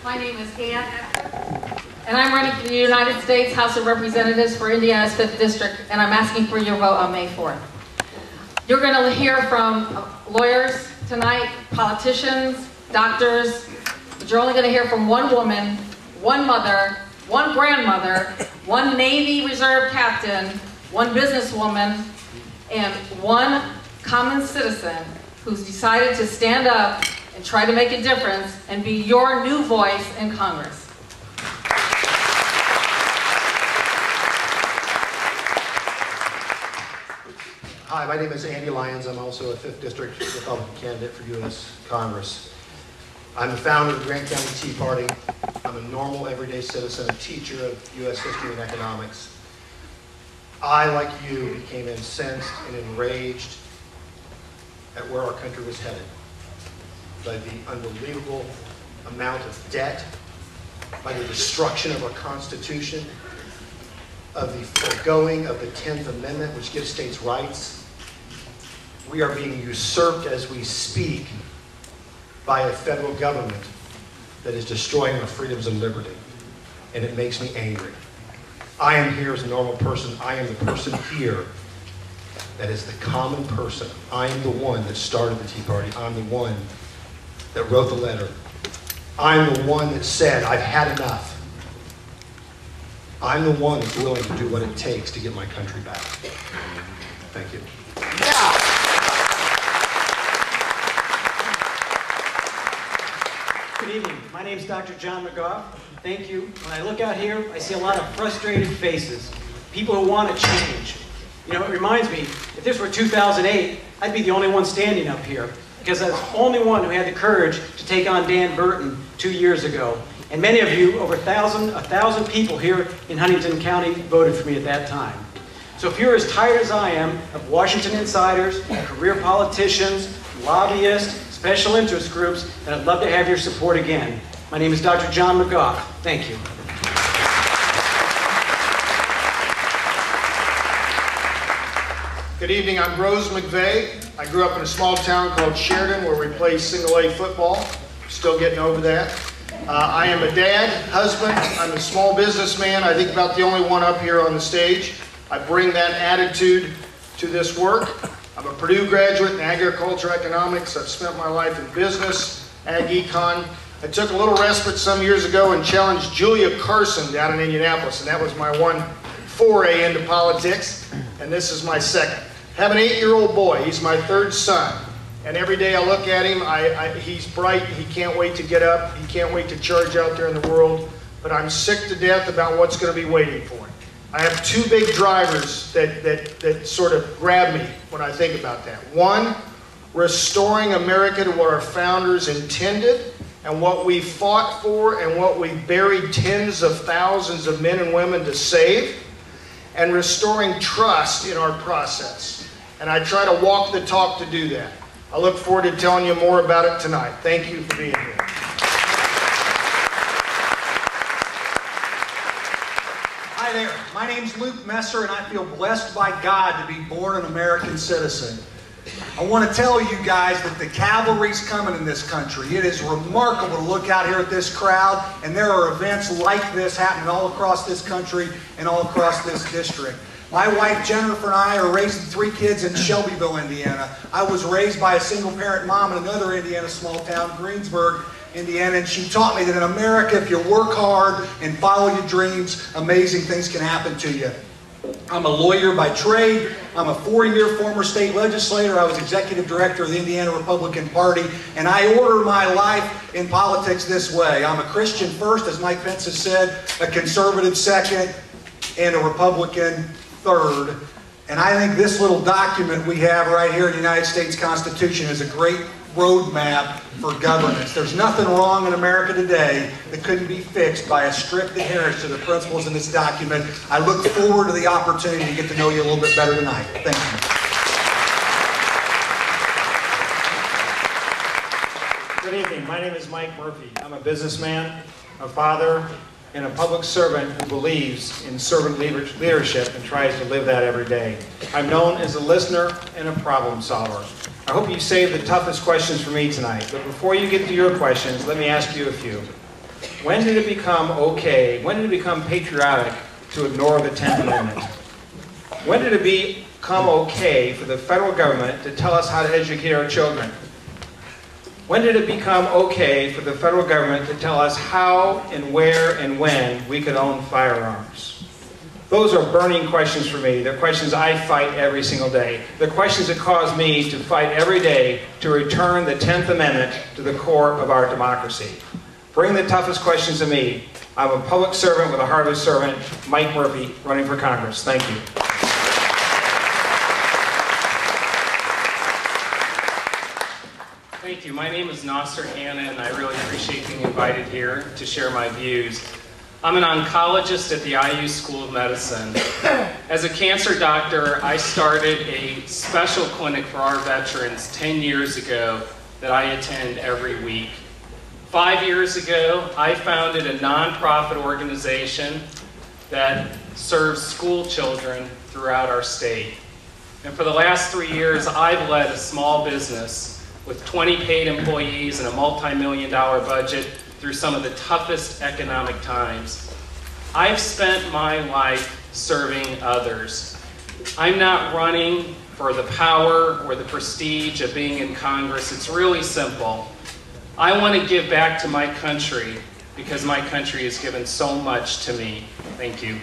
My name is Hanna, and I'm running for the United States House of Representatives for Indiana's 5th District, and I'm asking for your vote on May 4th. You're going to hear from lawyers tonight, politicians, doctors, but you're only going to hear from one woman, one mother, one grandmother, one Navy Reserve captain, one businesswoman, and one common citizen who's decided to stand up and try to make a difference and be your new voice in Congress. Hi, my name is Lyons. I'm also a 5th District Republican candidate for U.S. Congress. I'm the founder of the Grant County Tea Party. I'm a normal, everyday citizen, a teacher of U.S. history and economics. I, like you, became incensed and enraged at where our country was headed by the unbelievable amount of debt, by the destruction of our Constitution, of the foregoing of the 10th Amendment, which gives states rights. We are being usurped as we speak by a federal government that is destroying our freedoms and liberty, and it makes me angry. I am here as a normal person. I am the person here that is the common person. I am the one that started the Tea Party. I'm the one that wrote the letter. I'm the one that said, I've had enough. I'm the one that's willing to do what it takes to get my country back. Thank you. Yeah. Good evening. My name is Dr. Johm McGoff. Thank you. When I look out here, I see a lot of frustrated faces, people who want to change. You know, it reminds me, if this were 2008, I'd be the only one standing up here, because I was the only one who had the courage to take on Dan Burton 2 years ago. And many of you, over 1,000 people here in Huntington County voted for me at that time. So if you're as tired as I am of Washington insiders, career politicians, lobbyists, special interest groups, then I'd love to have your support again. My name is Dr. Johm McGoff. Thank you. Good evening, I'm Brose McVey. I grew up in a small town called Sheridan where we play single-A football. Still getting over that. I am a dad, husband, I'm a small businessman. I think about the only one up here on the stage. I bring that attitude to this work. I'm a Purdue graduate in agriculture economics. I've spent my life in business, ag econ. I took a little respite some years ago and challenged Julia Carson down in Indianapolis, and that was my one foray into politics, and this is my second. I have an 8-year-old boy. He's my 3rd son. And every day I look at him, he's bright, he can't wait to get up, he can't wait to charge out there in the world, but I'm sick to death about what's going to be waiting for him. I have 2 big drivers that sort of grab me when I think about that. One, restoring America to what our founders intended and what we fought for and what we buried tens of thousands of men and women to save, and restoring trust in our process. And I try to walk the talk to do that. I look forward to telling you more about it tonight. Thank you for being here. Hi there. My name's Luke Messer, and I feel blessed by God to be born an American citizen. I want to tell you guys that the cavalry's coming in this country. It is remarkable to look out here at this crowd, and there are events like this happening all across this country and all across this district. My wife Jennifer and I are raising 3 kids in Shelbyville, Indiana. I was raised by a single-parent mom in another Indiana small town, Greensburg, Indiana, and she taught me that in America, if you work hard and follow your dreams, amazing things can happen to you. I'm a lawyer by trade. I'm a 4-year former state legislator. I was executive director of the Indiana Republican Party, and I order my life in politics this way. I'm a Christian first, as Mike Pence has said, a conservative second, and a Republican third. And I think this little document we have right here in the United States Constitution is a great roadmap for governance. There's nothing wrong in America today that couldn't be fixed by a strict adherence to the principles in this document. I look forward to the opportunity to get to know you a little bit better tonight. Thank Good you. evening. My name is Mike Murphy. I'm a businessman, a father, and a public servant who believes in servant leadership and tries to live that every day. I'm known as a listener and a problem solver. I hope you saved the toughest questions for me tonight, but before you get to your questions, let me ask you a few. When did it become okay, when did it become patriotic to ignore the 10th Amendment? When did it become okay for the federal government to tell us how to educate our children? When did it become okay for the federal government to tell us how and where and when we could own firearms? Those are burning questions for me. They're questions I fight every single day. They're questions that cause me to fight every day to return the 10th Amendment to the core of our democracy. Bring the toughest questions to me. I'm a public servant with a heart of a servant, Mike Murphy, running for Congress. Thank you. Thank you. My name is Nasser, Hanna, and I really appreciate being invited here to share my views. I'm an oncologist at the IU School of Medicine. As a cancer doctor, I started a special clinic for our veterans 10 years ago that I attend every week. 5 years ago, I founded a nonprofit organization that serves school children throughout our state. And for the last 3 years, I've led a small business with 20 paid employees and a multi-million-dollar budget through some of the toughest economic times. I've spent my life serving others. I'm not running for the power or the prestige of being in Congress. It's really simple. I want to give back to my country because my country has given so much to me. Thank you.